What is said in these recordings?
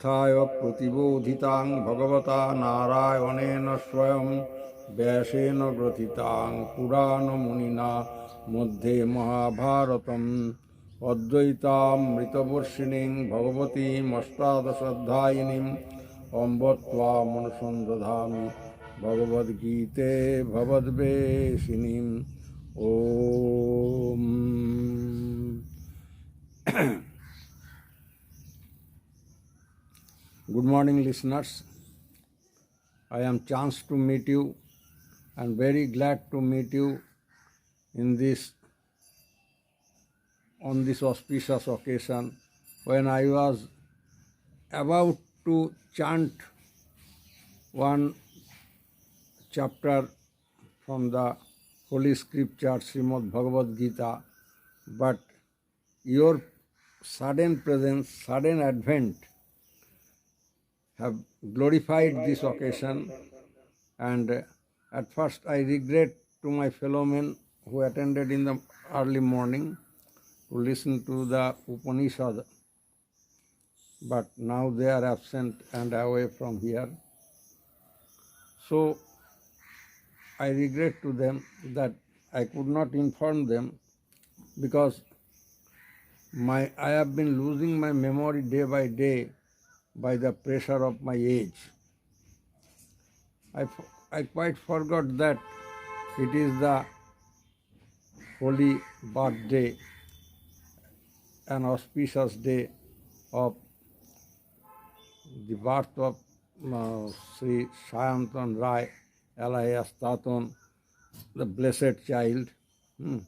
यथाय प्रतिबोधितां भगवता नारायणेन स्वयं व्यासेन ग्रथितां पुराणमुनिना मध्ये महाभारतम् अद्वैतामृतवर्षिणीं भगवतीम् अष्टादशाध्यायिनीम् अम्ब त्वामनुसन्दधामि भगवद्गीते भगवद्वेषिणीम् ॐ Good morning, listeners. I am chanced to meet you and very glad to meet you in on this auspicious occasion when I was about to chant one chapter from the Holy Scripture, Srimad Bhagavad Gita, but your sudden presence, sudden advent have glorified this occasion, and at first I regret to my fellow men who attended in the early morning to listen to the Upanishad, but now they are absent and away from here. So I regret to them that I could not inform them because I have been losing my memory day by day by the pressure of my age. I quite forgot that it is the holy birthday, an auspicious day of the birth of Sri Sayantan Rai, alias Taton, the blessed child, who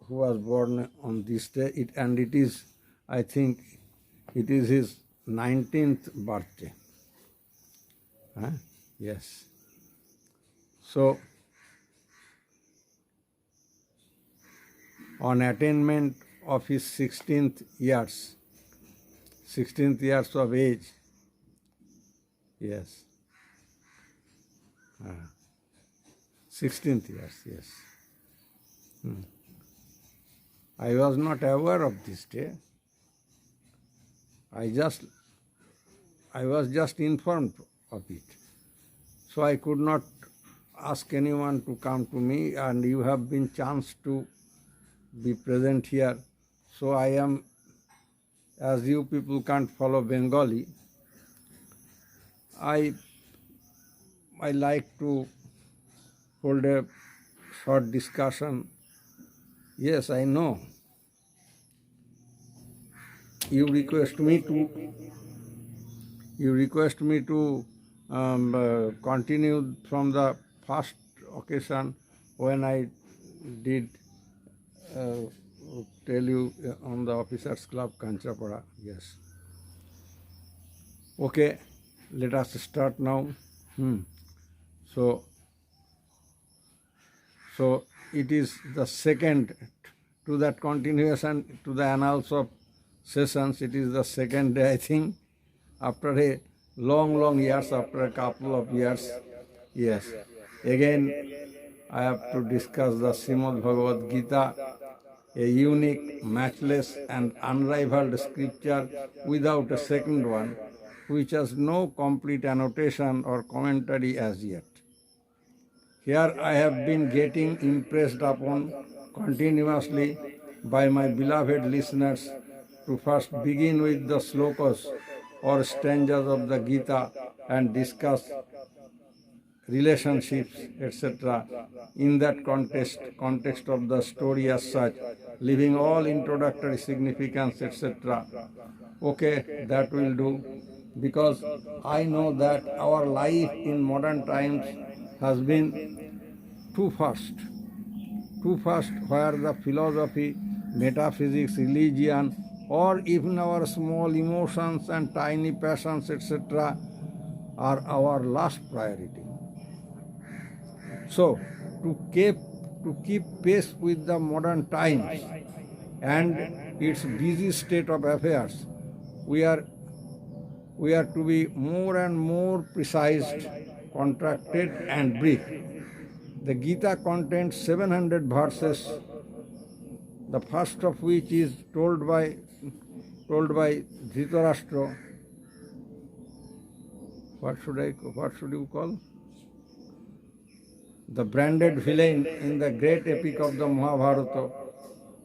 was born on this day. It is, I think, it is his 19th birthday. Yes. So, on attainment of his 16th years of age, yes, 16th years, yes. I was not aware of this day. I was just informed of it. So I could not ask anyone to come to me, and you have been chanced to be present here. So I am, as you people can't follow Bengali, I like to hold a short discussion. Yes, I know. You request me to continue from the first occasion when I did tell you on the Officers Club, Kanchapara. Yes. Okay, let us start now. So it is the second to that continuation to the annals of sessions. It is the second day, I think, after a long years, after a couple of years. Yes. Again, I have to discuss the Srimad Bhagavad Gita, a unique, matchless and unrivaled scripture without a second one, which has no complete annotation or commentary as yet. Here I have been getting impressed upon continuously by my beloved listeners to first begin with the slokas or stanzas of the Gita and discuss relationships, etc. in that context of the story as such, leaving all introductory significance, etc. Okay, that will do, because I know that our life in modern times has been too fast, where the philosophy, metaphysics, religion, or even our small emotions and tiny passions, etc., are our last priority. So, to keep pace with the modern times and its busy state of affairs, we are to be more and more precise, contracted and brief. The Gita contains 700 verses, the first of which is told by told by Dhritarashtra. What should you call? The branded villain in the great epic of the Mahabharata,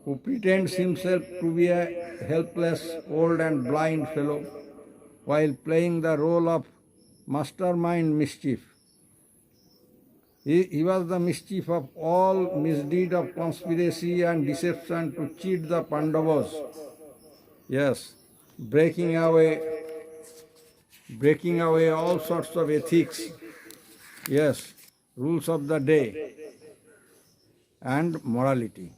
who pretends himself to be a helpless, old and blind fellow, while playing the role of mastermind mischief. He was the mischief of all misdeed of conspiracy and deception to cheat the Pandavas. Yes, breaking away all sorts of ethics. Yes, rules of the day and morality.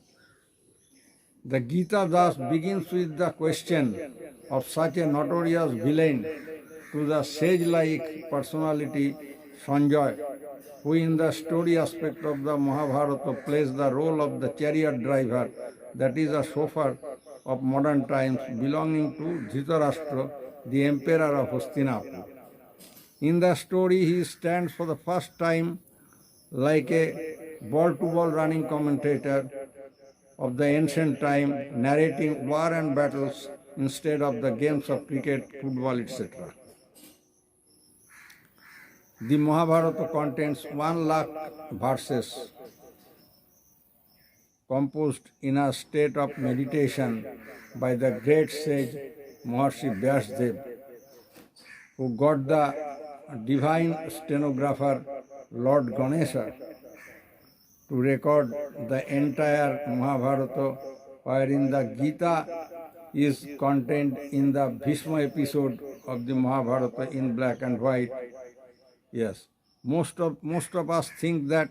The Geeta thus begins with the question of such a notorious villain to the sage-like personality Sanjay, who in the story aspect of the Mahabharata plays the role of the chariot driver, that is a chauffeur of modern times belonging to Dhritarashtra, the emperor of Hastinapur. In the story, he stands for the first time like a ball-to-ball running commentator of the ancient time, narrating war and battles instead of the games of cricket, football, etc. The Mahabharata contains 1,00,000 verses composed in a state of meditation by the great sage Maharshi Vyasdev, who got the divine stenographer Lord Ganesha to record the entire Mahabharata, wherein the Geeta is contained in the Bhishma episode of the Mahabharata in black and white. Yes, most of us think that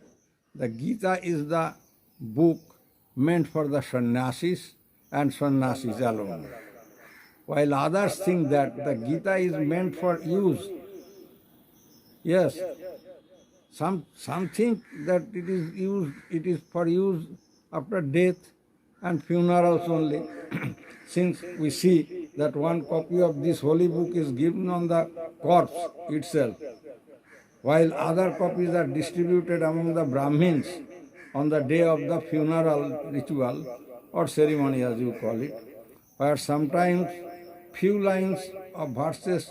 the Geeta is the book meant for the sannyasis and sannyasis alone, while others think that the Geeta is meant for use. Yes, some think that it is for use after death and funerals only, since we see that one copy of this holy book is given on the corpse itself, while other copies are distributed among the Brahmins on the day of the funeral ritual or ceremony, as you call it, where sometimes few lines of verses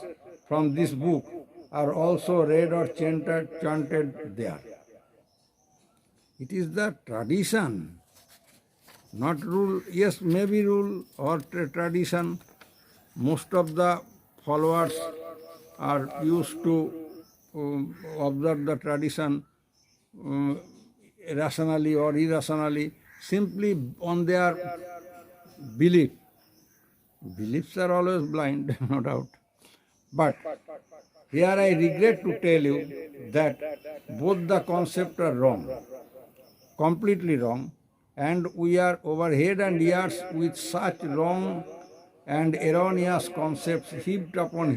from this book are also read or chanted there. It is the tradition, not rule. Yes, maybe rule or tradition. Most of the followers are used to observe the tradition rationally or irrationally, simply on their belief. Beliefs are always blind, no doubt. But here I regret to tell you that both the concepts are wrong, completely wrong, and we are over head and ears with such wrong and erroneous concepts heaped upon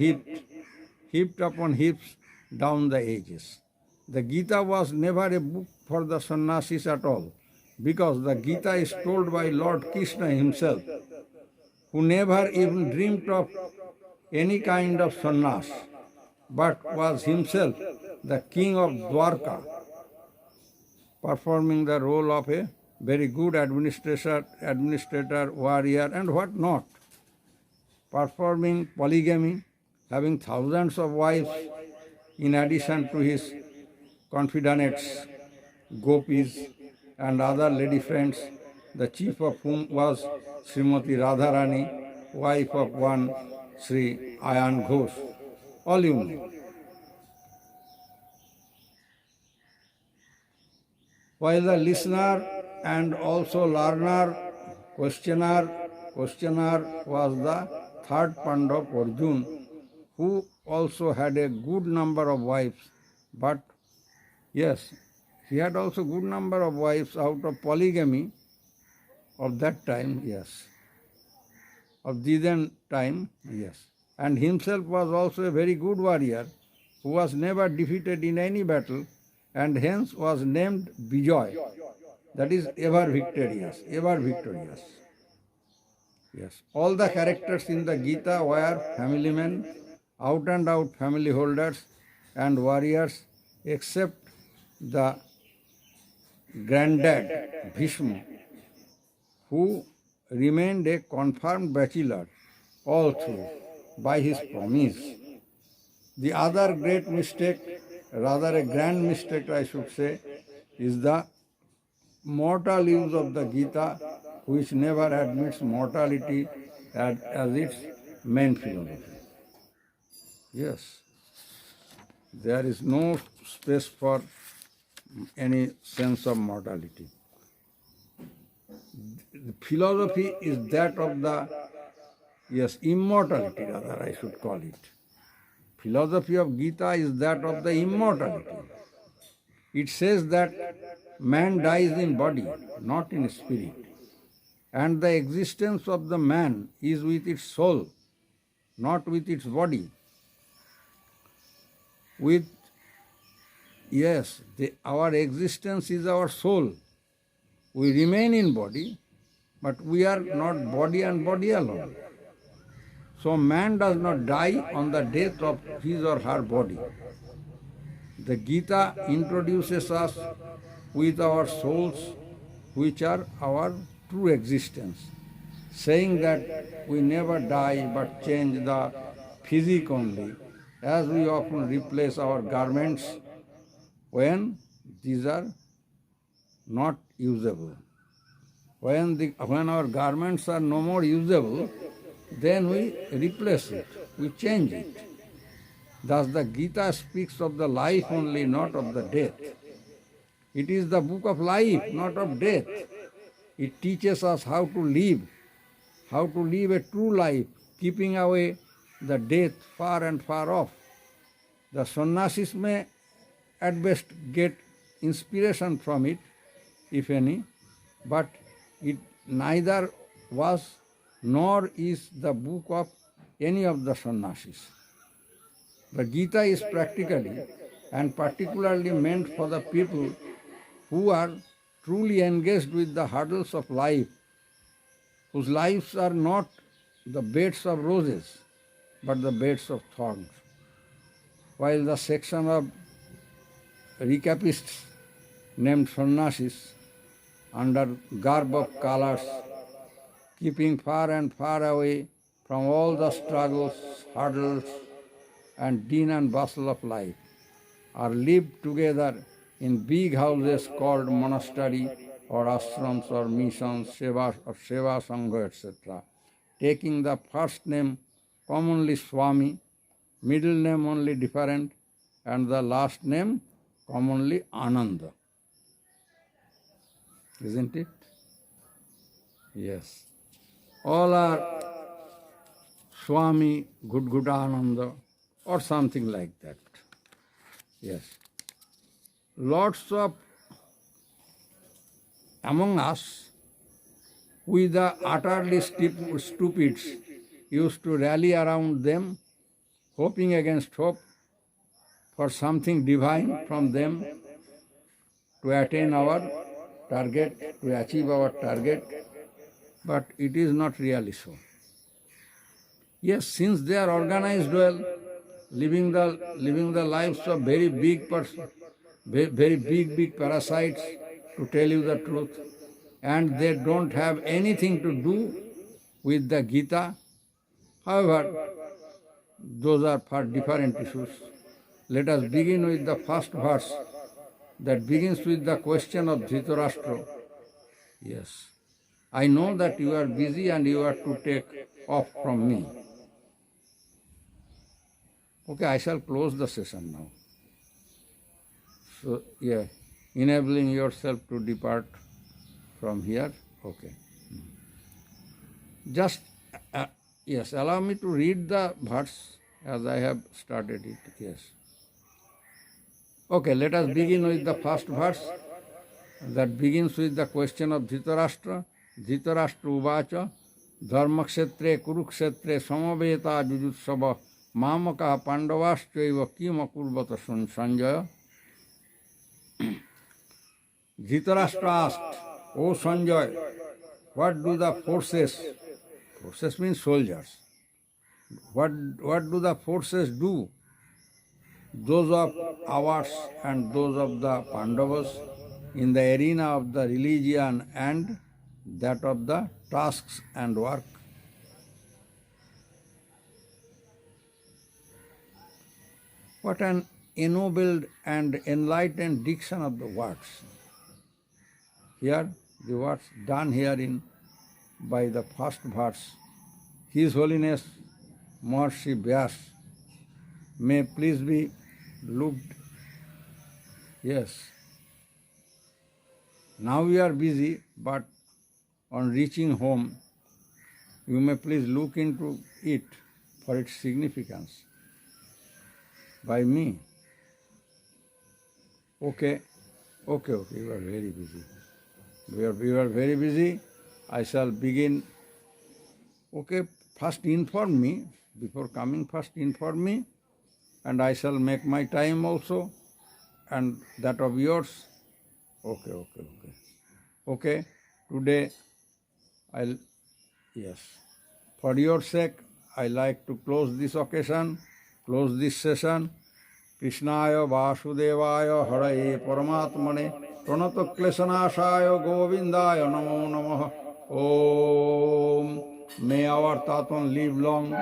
heaps down the ages. The Gita was never a book for the sannyasis at all, because the Gita is told by Lord Krishna himself, who never even dreamt of any kind of sannyas, but was himself the king of Dwarka, performing the role of a very good administrator, warrior, and what not, performing polygamy, having thousands of wives, in addition to his confidants, gopis, and other lady friends, the chief of whom was Srimati Radharani, wife of one Sri Ayan Ghosh. All you know. While the listener and also learner, questioner was the third Pandav Arjun, who also had a good number of wives, but yes, he had also good number of wives out of polygamy of that time, yes. Of then time, yes. And himself was also a very good warrior who was never defeated in any battle and hence was named Vijay. That is ever victorious, ever victorious. Yes. All the characters in the Gita were family men, out and out family holders and warriors, except the granddad Bhishma, who remained a confirmed bachelor all through by his promise. The other great mistake, rather a grand mistake I should say, is the mortal use of the Gita, which never admits mortality as its main philosophy. Yes, there is no space for any sense of mortality. The philosophy is that of the, immortality rather I should call it. Philosophy of Gita is that of the immortality. It says that man dies in body, not in spirit. And the existence of the man is with its soul, not with its body. Our existence is our soul. We remain in body, but we are not body and body alone. So man does not die on the death of his or her body. The Gita introduces us with our souls, which are our true existence, saying that we never die but change the physique only, as we often replace our garments when these are not usable. When our garments are no more usable, then we replace it, we change it. Thus the Gita speaks of the life only, not of the death. It is the book of life, not of death. It teaches us how to live a true life, keeping away the death far and far off. The sannyasis may at best get inspiration from it, if any, but it neither was nor is the book of any of the sannyasis. The Gita is practically and particularly meant for the people who are truly engaged with the hurdles of life, whose lives are not the beds of roses, but the beds of thorns. While the section of recapists named sannyasis, under garb of colors, keeping far and far away from all the struggles, hurdles, and din and bustle of life, are lived together in big houses called monastery or ashrams or missions, seva sangha, etc., taking the first name commonly Swami, middle name only different, and the last name commonly Ananda. Isn't it? Yes. All are Swami Gudgudananda or something like that. Yes. Lots of among us, we the utterly stupids used to rally around them, hoping against hope for something divine from them to attain our target, to achieve our target, but it is not really so. Yes, since they are organized well, living the lives of very big parasites, to tell you the truth, and they don't have anything to do with the Gita. However, those are for different issues. Let us begin with the first verse that begins with the question of Dhritarashtra. Yes, I know that you are busy and you are to take off from me. Okay, I shall close the session now. So, enabling yourself to depart from here. Okay. Just, allow me to read the verse as I have started it. Yes. Okay, let us begin with the first verse that begins with the question of Dhritarashtra. Dhritarashtra uvacha dharmakshetre kurukshetre samaveta jujutsava mamaka pandavaschaiva kima kurvata Sanjaya. Dhritarashtra asked, O Sanjay, what do the forces means soldiers, what do the forces do, those of ours and those of the Pandavas, in the arena of the religion and that of the tasks and work? What an ennobled and enlightened diction of the words. Here, the words done herein by the first verse. His Holiness Maharishi Vyas may please be looked. Yes. Now we are busy, but on reaching home, you may please look into it for its significance by me. Okay, you are very busy. We are very busy. I shall begin. Okay, first inform me. Before coming, first inform me, and I shall make my time also, and that of yours. Okay, today yes. For your sake, I like to close this occasion, close this session. Krishnaya Vasudevaya Haraye Paramatmane Pranata Kleshanashaya Govindaya Namo Namaha. Om. May our Tatman live long.